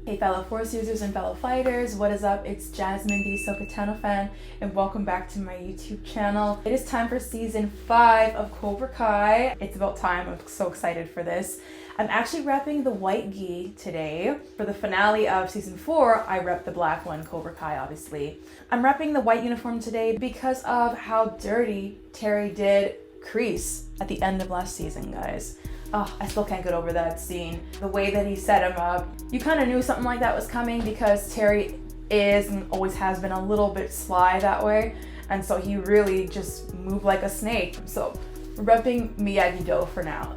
Hey fellow Force users and fellow fighters, what is up? It's Jasmine, the AhsokaTanoFan, and welcome back to my YouTube channel. It is time for season 5 of Cobra Kai. It's about time. I'm so excited for this. I'm actually repping the white gi today. For the finale of season 4, I rep the black one, Cobra Kai obviously. I'm repping the white uniform today because of how dirty Terry did Kreese at the end of last season, guys. Oh, I still can't get over that scene. The way that he set him up. You kind of knew something like that was coming because Terry is and always has been a little bit sly that way. And so he really just moved like a snake. So repping Miyagi-Do for now.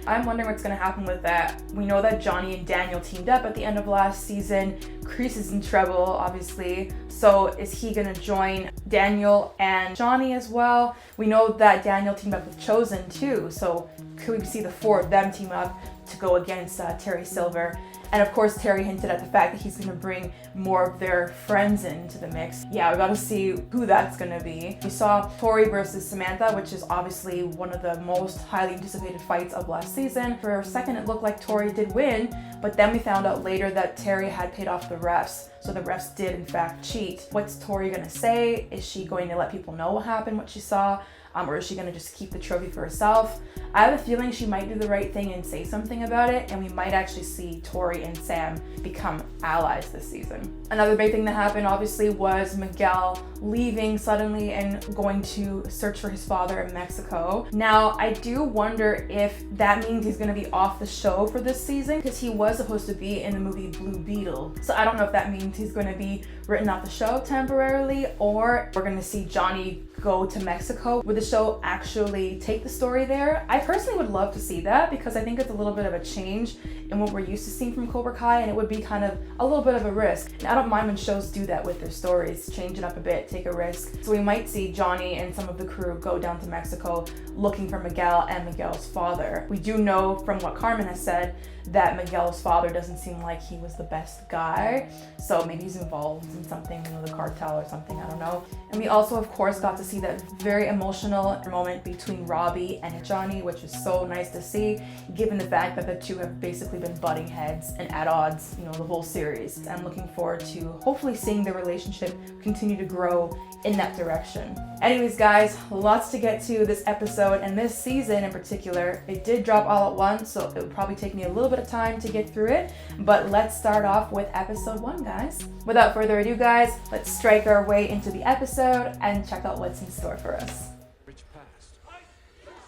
I'm wondering what's going to happen with that. We know that Johnny and Daniel teamed up at the end of last season. Kreese is in trouble, obviously. So is he going to join Daniel and Johnny as well? We know that Daniel teamed up with Chosen too. So could we see the 4 of them team up to go against Terry Silver? And of course, Terry hinted at the fact that he's gonna bring more of their friends into the mix. Yeah, we gotta see who that's gonna be. We saw Tori versus Samantha, which is obviously one of the most highly anticipated fights of last season. For a second, it looked like Tori did win, but then we found out later that Terry had paid off the refs. So the refs did in fact cheat. What's Tori gonna say? Is she going to let people know what happened, what she saw? Or is she gonna just keep the trophy for herself? I have a feeling she might do the right thing and say something about it, and we might actually see Tori and Sam become allies this season. Another big thing that happened obviously was Miguel leaving suddenly and going to search for his father in Mexico. Now, I do wonder if that means he's gonna be off the show for this season because he was supposed to be in the movie Blue Beetle. So I don't know if that means he's gonna be written off the show temporarily, or we're gonna see Johnny go to Mexico. Would the show actually take the story there? I personally would love to see that because I think it's a little bit of a change in what we're used to seeing from Cobra Kai, and it would be kind of a little bit of a risk. And I don't mind when shows do that with their stories, change it up a bit, take a risk. So we might see Johnny and some of the crew go down to Mexico looking for Miguel and Miguel's father. We do know from what Carmen has said that Miguel's father doesn't seem like he was the best guy. So maybe he's involved in something, the cartel or something, I don't know. And we also, of course, got to see that very emotional moment between Robby and Johnny, which is so nice to see, given the fact that the two have basically been butting heads and at odds, the whole series. I'm looking forward to hopefully seeing the relationship continue to grow in that direction. Anyways, guys, lots to get to this episode, and this season in particular, it did drop all at once, so it would probably take me a little bit of time to get through it, but let's start off with episode 1, guys. Without further ado, guys, let's strike our way into the episode and check out what's in store for us. Rich past,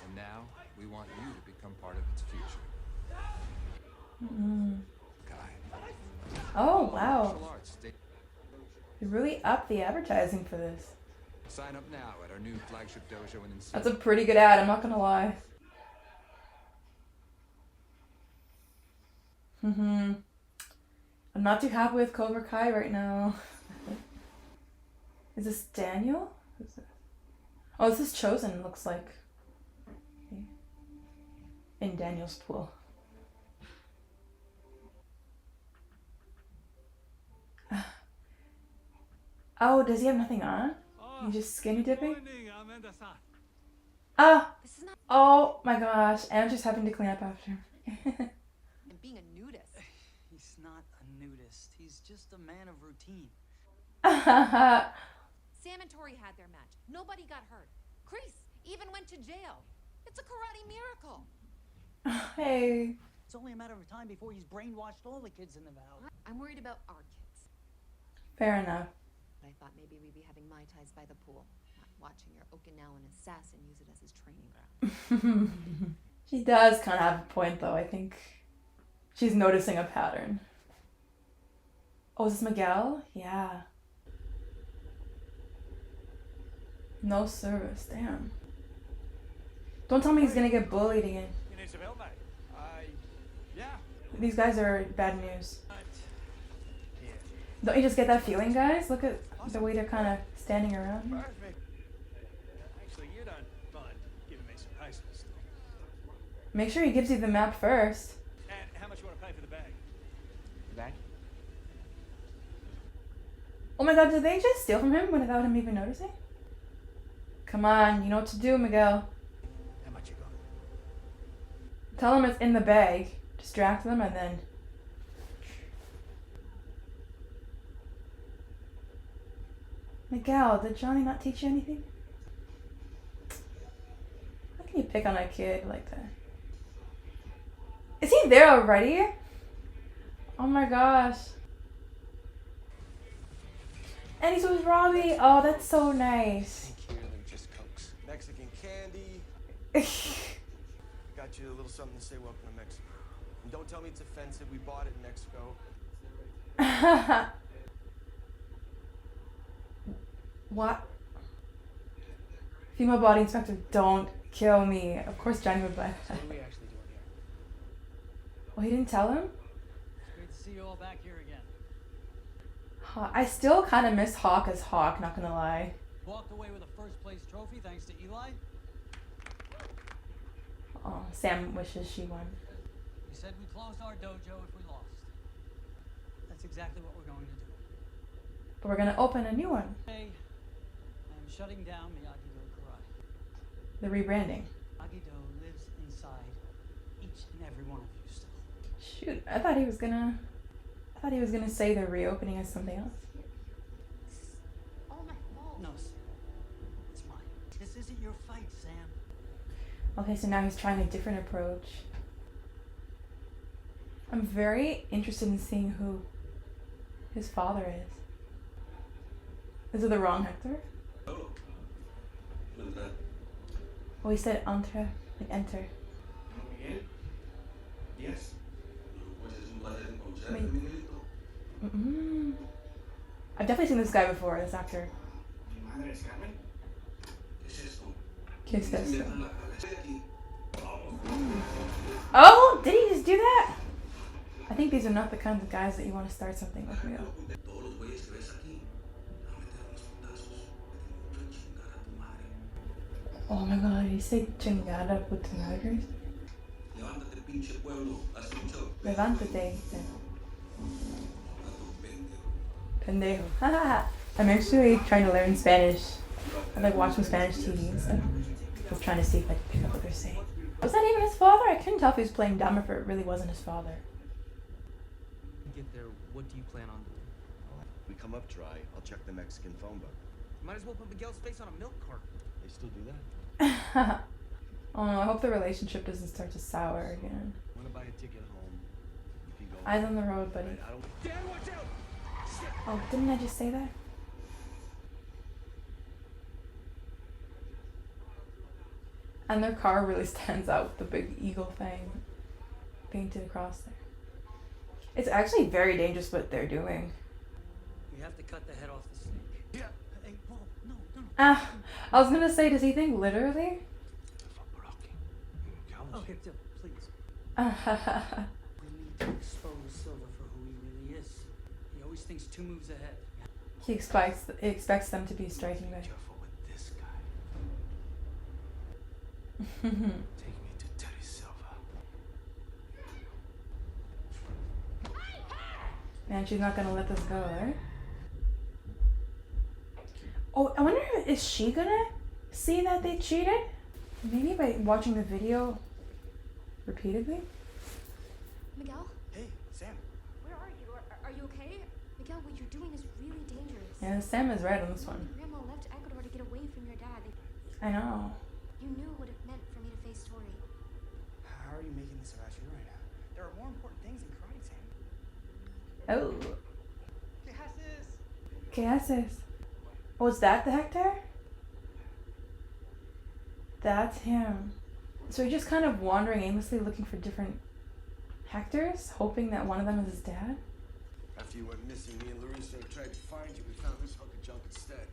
and now we want you to become part of its future. Kai. Oh, wow. They really upped the advertising for this. Sign up now at our new flagship dojo in Insane. That's a pretty good ad, I'm not gonna lie. I'm not too happy with Cobra Kai right now. Is this Daniel? Who's this? Oh, this is Chosen, looks like. Okay. In Daniel's pool. Oh, does he have nothing on? He's just skinny dipping? Oh my gosh, I'm just having to clean up after him. And being a nudist. He's not a nudist. He's just a man of routine. Sam and Tori had their match. Nobody got hurt. Kreese even went to jail. It's a karate miracle. Hey. It's only a matter of time before he's brainwashed all the kids in the valley. I'm worried about our kids. Fair enough. But I thought maybe we'd be having Mai Tais by the pool, not watching your Okinawan assassin use it as his training ground. She does kind of have a point, though. I think she's noticing a pattern. Oh, is this Miguel? Yeah. No service, damn. Don't tell me he's gonna get bullied again. You need some help, mate? Yeah. These guys are bad news. Don't you just get that feeling, guys? Look at the way they're kind of standing around. Actually, you don't mind giving me some patience. Make sure he gives you the map first. And how much you want to pay for the bag? The bag? Oh my god, did they just steal from him without him even noticing? Come on, you know what to do, Miguel. How much you got? Tell him it's in the bag. Distract them and then Miguel, did Johnny not teach you anything? How can you pick on a kid like that? Is he there already? Oh my gosh. And he's with Robby. Oh, that's so nice. Think here than just Cokes. Mexican candy. Got you a little something to say welcome to Mexico. And don't tell me it's offensive. We bought it in Mexico. What? Female body inspector, don't kill me. Of course Johnny would buy So that. what are we actually doing here? Well, he didn't tell him? It's great to see you all back here again. I still kind of miss Hawk as Hawk, not gonna lie. Walked away with a first place trophy thanks to Eli. Oh, Sam wishes she won. We said we closed our dojo if we lost. That's exactly what we're going to do. But we're gonna open a new one. Today, I'm shutting down Miyagi-Do Karate. The rebranding. Miyagi-Do lives inside each and every one of you still. Shoot, I thought he was gonna say the reopening as something else. All my fault. No, Sam. It's mine. This isn't your fight, Sam. Okay, so now he's trying a different approach. I'm very interested in seeing who his father is. Is it the wrong Hector? Oh, he said entre, like enter. Miguel? Yes. Wait. I've definitely seen this guy before, this actor. ¿Mi madre es Carmen? ¿Qué es esto? ¿Qué es esto? Estoy aquí. Oh, did he just do that? I think these are not the kinds of guys that you want to start something with, Miguel. Todos los güeyes que ves aquí. A meter unos putazos. Que te chingar a tu madre. Oh my god, did he say chingada with the tigers? Levántate, pinche pueblo. ¿Has escuchado? Levántate. Pendejo. Haha. I'm actually trying to learn Spanish. I like watching Spanish TV and stuff. I was trying to see if I could pick up what they're saying. Was that even his father? I couldn't tell if he was playing dumb or if it really wasn't his father. Get there, what do you plan on doing? We come up dry, I'll check the Mexican phone book. Might as well put Miguel's face on a milk carton. They still do that? Oh no, I hope the relationship doesn't start to sour again. Wanna buy a ticket home? You can go. Eyes on the road, buddy. I don't. Dad, watch out! Oh, didn't I just say that? And their car really stands out with the big eagle thing painted across there. It's actually very dangerous what they're doing. We have to cut the head off the snake. Yeah. Hey, whoa, no. Ah, I was gonna say, does he think literally? Oh, Hector, please. Ah, We need to expose Silver for who he really is. He always thinks 2 moves ahead. he expects them to be striking back. Careful with this guy. Take me to Terry Silva. Man, she's not gonna let this go, right? Oh, I wonder if is she gonna see that they cheated? Maybe by watching the video repeatedly? Miguel, Hey, Sam. where are you? Are you okay? Miguel, what you're doing is really dangerous. Yeah, Sam is right on this one. Grandma left Ecuador to get away from your dad. I know. You knew what it meant for me to face Tori. How are you making this about you right now? There are more important things in karate, Sam. Oh. ¿Qué haces? ¿Qué haces? Oh, is that the Hector? That's him. So you're just kind of wandering aimlessly looking for different Hectors, hoping that one of them is his dad? After you went missing, me and Larissa tried to find you. We found this hunk of junk instead.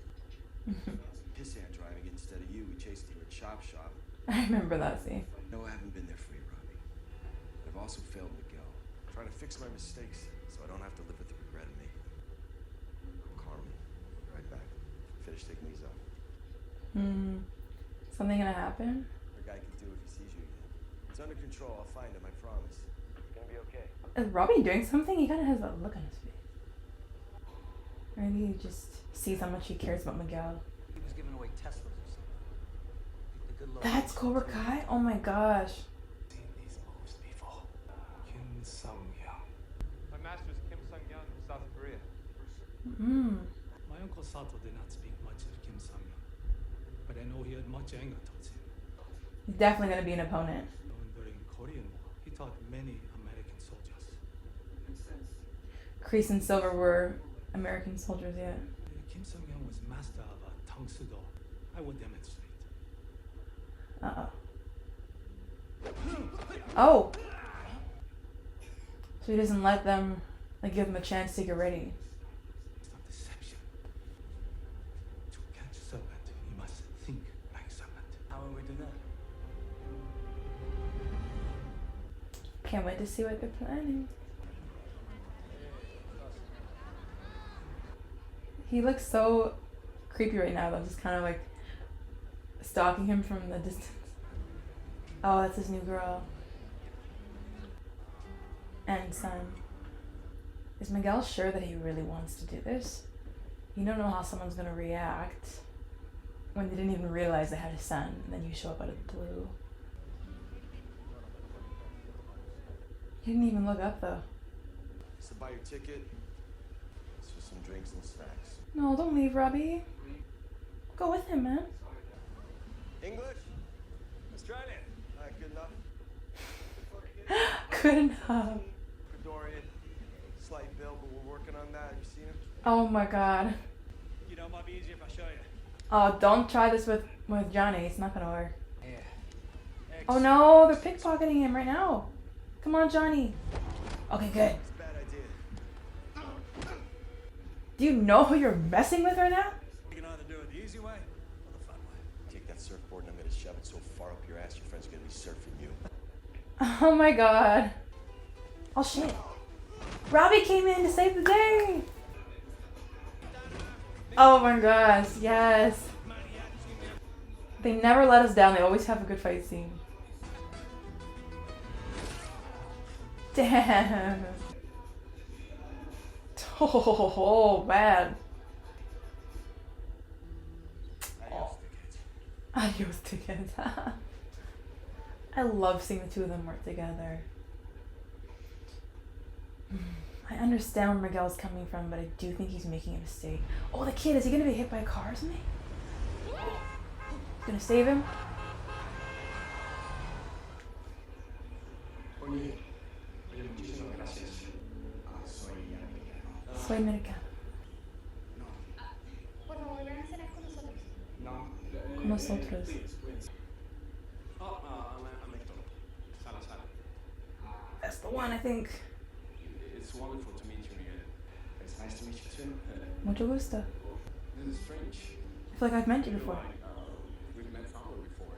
Pissant driving instead of you. We chased you at Chop Shop. I remember that scene. No, I haven't been there for you, Robby. I've also failed Miguel. Trying to fix my mistakes so I don't have to live with the regret of making them. Carmen, right back. Finish taking these off. Something gonna happen? The guy can do if he sees you again. It's under control. I'll find him, I promise. It's gonna be okay. Is Robby doing something? He kind of has that look on his face. Or maybe he just sees how much he cares about Miguel. He was giving away Teslas or something. The good Lord That's Cobra Kai? Oh my gosh. Seen these moves before. Kim Sung-young. My master's Kim Sung-young from South Korea. My Uncle Sato did not speak much of Kim Sang-young, but I know he had much anger towards him. He's definitely gonna be an opponent. During Korean War, he taught many American soldiers. Kreese and Silver were American soldiers, yeah. Kim Sang-young was master of Tang Sudo. I will demonstrate. Uh-oh. Oh! So he doesn't let them, like, give them a chance to get ready. It's not deception. To catch serpent, you must think like serpent. How will we do that? Can't wait to see what they're planning. He looks so creepy right now, though, just kind of like stalking him from the distance. Oh, that's his new girl. And son. Is Miguel sure that he really wants to do this? You don't know how someone's gonna react when they didn't even realize they had a son, and then you show up out of the blue. He didn't even look up, though. So buy your ticket. It's for some drinks and snacks. No, don't leave, Robby. Go with him, man. English? Australian. Good enough. Good enough. Ecuadorian. Slight build, but we're working on that. Have you seen him? Oh my god. You know, it might be easier if I show you. Oh, don't try this with Johnny. It's not gonna work. Yeah. Oh no, they're pickpocketing him right now. Come on, Johnny. Okay, good. It's a bad idea. Do you know who you're messing with right now? You can either do it the easy way or the fun way. Take that surfboard and I'm gonna shove it so far up your ass your friends are gonna be surfing you. Oh my god. Oh shit. Robby came in to save the day. Oh my gosh, yes. They never let us down. They always have a good fight scene. Damn. Oh, man. Adios tickets. I love seeing the two of them work together. I understand where Miguel's coming from, but I do think he's making a mistake. Oh, the kid, is he gonna be hit by a car or something? Gonna save him? Soy americano. Por favor, ven a cenar con nosotros. Con nosotros. That's the one, I think. It's wonderful to meet you, Miguel. It's nice to meet you too. Mucho gusto. This is strange. I feel like I've met you before. We've met probably before.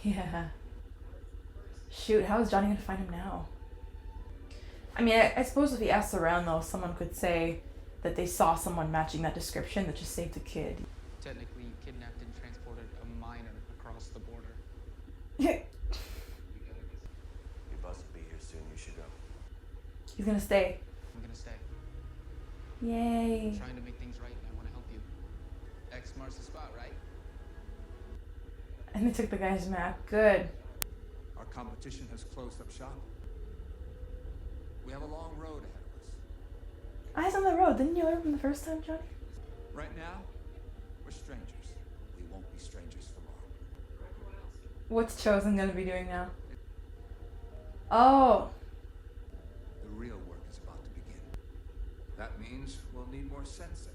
Yeah. Shoot, how is Johnny gonna find him now? I mean, I suppose if he asks around, though, someone could say that they saw someone matching that description that just saved a kid. Technically, you kidnapped and transported a minor across the border. Your boss will be here soon. You should go. He's gonna stay. I'm gonna stay. Yay. I'm trying to make things right and I want to help you. X marks the spot, right? And they took the guy's map. Good. Our competition has closed up shop. We have a long road ahead of us. Eyes on the road. Didn't you learn from the first time, Johnny? Right now, we're strangers. We won't be strangers for long. What's Chosen gonna be doing now? Oh. The real work is about to begin. That means we'll need more senseis.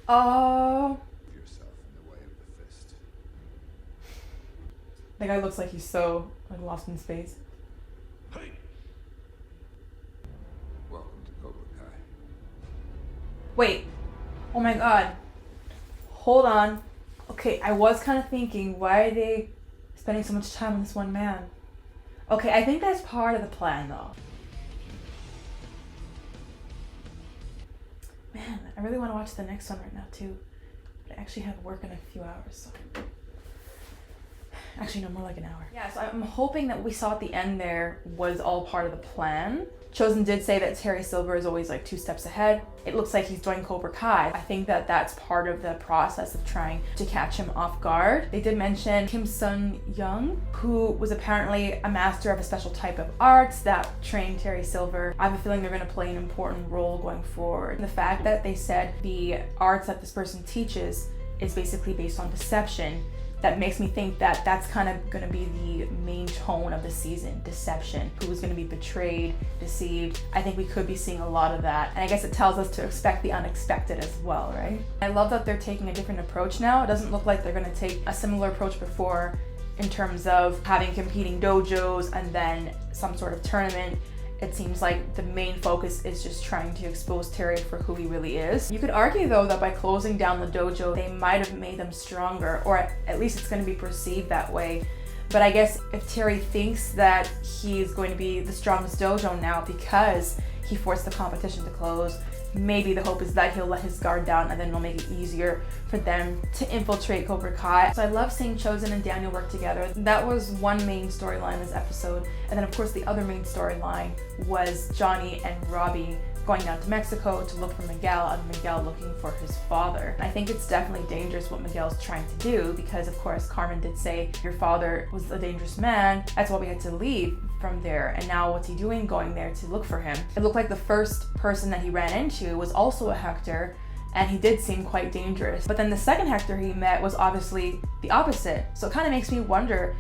Oh. Put yourself in the way of the fist. That guy looks like he's so like lost in space. Hey! Welcome to Cobra Kai. Wait. Oh my god. Hold on. Okay, I was kind of thinking, why are they spending so much time on this one man? Okay, I think that's part of the plan, though. Man, I really want to watch the next one right now, too. But I actually have work in a few hours, so... Actually, no, more like an hour. Yeah, so I'm hoping that what we saw at the end there was all part of the plan. Chosen did say that Terry Silver is always like 2 steps ahead. It looks like he's joined Cobra Kai. I think that that's part of the process of trying to catch him off guard. They did mention Kim Sun Young, who was apparently a master of a special type of arts that trained Terry Silver. I have a feeling they're going to play an important role going forward. The fact that they said the arts that this person teaches is basically based on deception, that makes me think that that's kind of going to be the main tone of the season, deception. Who's going to be betrayed, deceived. I think we could be seeing a lot of that. And I guess it tells us to expect the unexpected as well, right? I love that they're taking a different approach now. It doesn't look like they're going to take a similar approach before in terms of having competing dojos and then some sort of tournament. It seems like the main focus is just trying to expose Terry for who he really is. You could argue though that by closing down the dojo, they might have made them stronger, or at least it's going to be perceived that way. But I guess if Terry thinks that he's going to be the strongest dojo now because he forced the competition to close, maybe the hope is that he'll let his guard down and then it'll make it easier for them to infiltrate Cobra Kai. So I love seeing Chosen and Daniel work together. That was one main storyline this episode. And then of course the other main storyline was Johnny and Robby going down to Mexico to look for Miguel and Miguel looking for his father. I think it's definitely dangerous what Miguel's trying to do because of course Carmen did say your father was a dangerous man. That's why we had to leave from there. And now what's he doing going there to look for him? It looked like the first person that he ran into was also a Hector, and he did seem quite dangerous. But then the second Hector he met was obviously the opposite. So it kind of makes me wonder,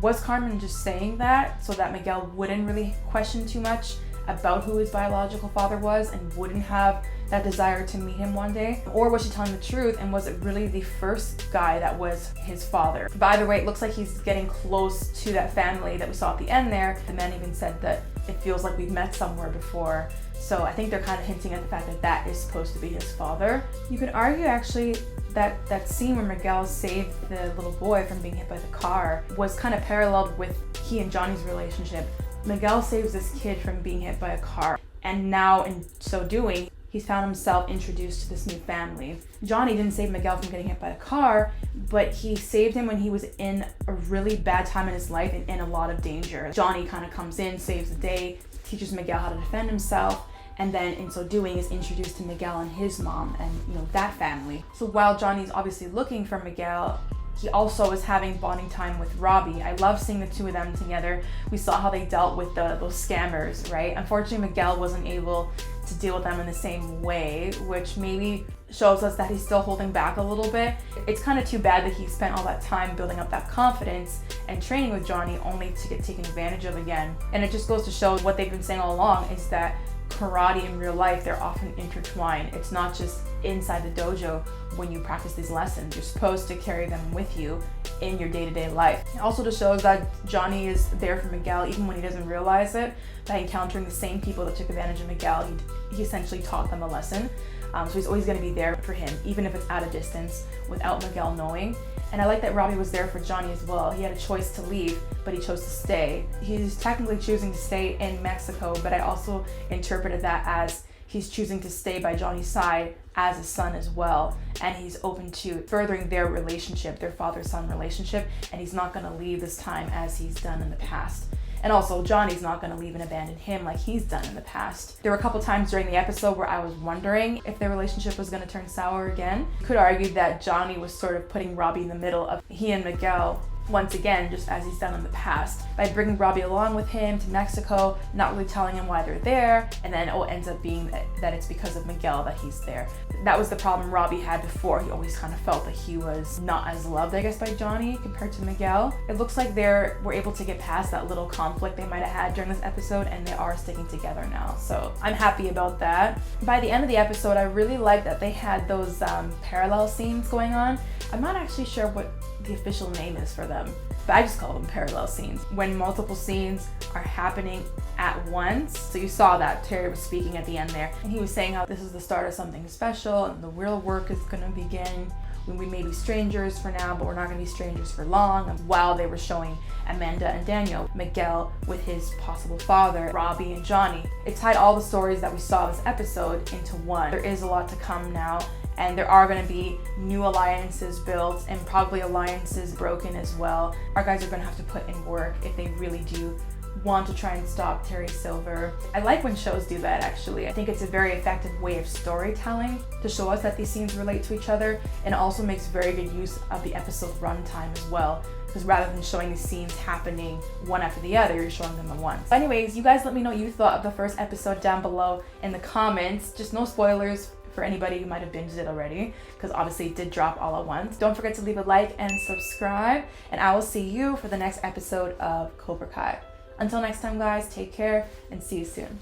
was Carmen just saying that so that Miguel wouldn't really question too much about who his biological father was and wouldn't have that desire to meet him one day? Or was she telling the truth and was it really the first guy that was his father? By the way, it looks like he's getting close to that family that we saw at the end there. The man even said that it feels like we've met somewhere before. So I think they're kind of hinting at the fact that that is supposed to be his father. You could argue actually that scene where Miguel saved the little boy from being hit by the car was kind of paralleled with he and Johnny's relationship. Miguel saves this kid from being hit by a car, and now in so doing, he's found himself introduced to this new family. Johnny didn't save Miguel from getting hit by a car, but he saved him when he was in a really bad time in his life and in a lot of danger. Johnny kind of comes in, saves the day, teaches Miguel how to defend himself, and then in so doing is introduced to Miguel and his mom and that family. So while Johnny's obviously looking for Miguel, he also is having bonding time with Robby. I love seeing the two of them together. We saw how they dealt with those scammers, right? Unfortunately, Miguel wasn't able to deal with them in the same way, which maybe shows us that he's still holding back a little bit. It's kind of too bad that he spent all that time building up that confidence and training with Johnny only to get taken advantage of again. And it just goes to show what they've been saying all along is that karate in real life, they're often intertwined. It's not just inside the dojo when you practice these lessons. You're supposed to carry them with you in your day-to-day life. It also just shows that Johnny is there for Miguel even when he doesn't realize it. By encountering the same people that took advantage of Miguel, he essentially taught them a lesson. So he's always going to be there for him, even if it's at a distance, without Miguel knowing. And I like that Robby was there for Johnny as well. He had a choice to leave, but he chose to stay. He's technically choosing to stay in Mexico, but I also interpreted that as he's choosing to stay by Johnny's side as a son as well. And he's open to furthering their relationship, their father-son relationship, and he's not going to leave this time as he's done in the past. And also, Johnny's not going to leave and abandon him like he's done in the past. There were a couple times during the episode where I was wondering if their relationship was going to turn sour again. You could argue that Johnny was sort of putting Robby in the middle of he and Miguel once again, just as he's done in the past, by bringing Robby along with him to Mexico, not really telling him why they're there, and then it ends up being that it's because of Miguel that he's there. That was the problem Robby had before. He always kind of felt that he was not as loved, I guess, by Johnny compared to Miguel. It looks like we're able to get past that little conflict they might have had during this episode, and they are sticking together now. So I'm happy about that. By the end of the episode, I really liked that they had those parallel scenes going on. I'm not actually sure what the official name is for them, but I just call them parallel scenes. When multiple scenes are happening at once. So you saw that Terry was speaking at the end there, and he was saying how this is the start of something special and the real work is gonna begin. we may be strangers for now, but we're not going to be strangers for long. While they were showing Amanda and Daniel, Miguel with his possible father, Robby and Johnny. It tied all the stories that we saw this episode into one. There is a lot to come now, and there are going to be new alliances built and probably alliances broken as well. Our guys are going to have to put in work if they really do want to try and stop Terry Silver. I like when shows do that, actually. I think it's a very effective way of storytelling to show us that these scenes relate to each other, and also makes very good use of the episode runtime as well, because rather than showing these scenes happening one after the other, you're showing them at once. Anyways, you guys let me know what you thought of the first episode down below in the comments. Just no spoilers for anybody who might have binged it already, because obviously it did drop all at once. Don't forget to leave a like and subscribe, and I will see you for the next episode of Cobra Kai. Until next time, guys, take care and see you soon.